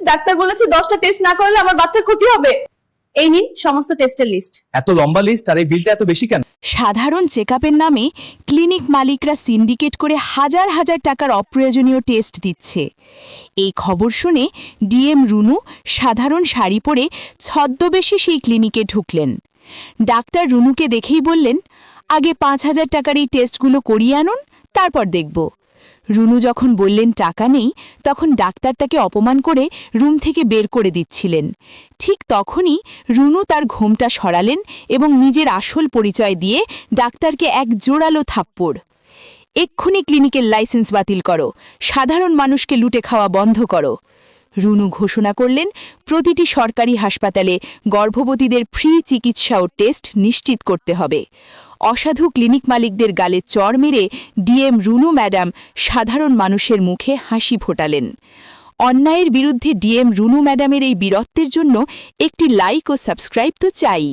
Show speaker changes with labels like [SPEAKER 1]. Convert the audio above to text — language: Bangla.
[SPEAKER 1] ডাক্তার বলেছে 10টা টেস্ট না করলে আমার বাচ্চার ক্ষতি হবে। এই নিন সমস্ত টেস্টের লিস্ট।
[SPEAKER 2] এত লম্বা লিস্ট আর এই বিলটা এত বেশি কেন?
[SPEAKER 3] সাধারণ চেকআপের নামে ক্লিনিক মালিকরা সিন্ডিকেট করে হাজার হাজার টাকার অপ্রয়োজনীয় টেস্ট দিচ্ছে। এই খবর শুনে ডিএম রুনু সাধারণ শাড়ি পরে ছদ্মবেশে সেই ক্লিনিকে ঢুকলেন। ডাক্তার রুনুকে দেখেই বললেন, আগে 5,000 টাকার এই টেস্টগুলো করিয়ে আনুন, তারপর দেখব। রুনু যখন বললেন টাকা নেই, তখন ডাক্তার তাকে অপমান করে রুম থেকে বের করে দিচ্ছিলেন। ঠিক তখনই রুনু তার ঘোমটা সরালেন এবং নিজের আসল পরিচয় দিয়ে ডাক্তারকে এক জোরালো থাপ্পড়। এক্ষুনি ক্লিনিকের লাইসেন্স বাতিল করো, সাধারণ মানুষকে লুটে খাওয়া বন্ধ করো। রুনু ঘোষণা করলেন, প্রতিটি সরকারি হাসপাতালে গর্ভবতীদের ফ্রি চিকিৎসা ও টেস্ট নিশ্চিত করতে হবে। অসাধু ক্লিনিক মালিকদের গালে চড় মেরে ডিএম রুনু ম্যাডাম সাধারণ মানুষের মুখে হাসি ফোটালেন। অন্যায়ের বিরুদ্ধে ডিএম রুনু ম্যাডামের এই বীরত্বের জন্য একটি লাইক ও সাবস্ক্রাইব তো চাই।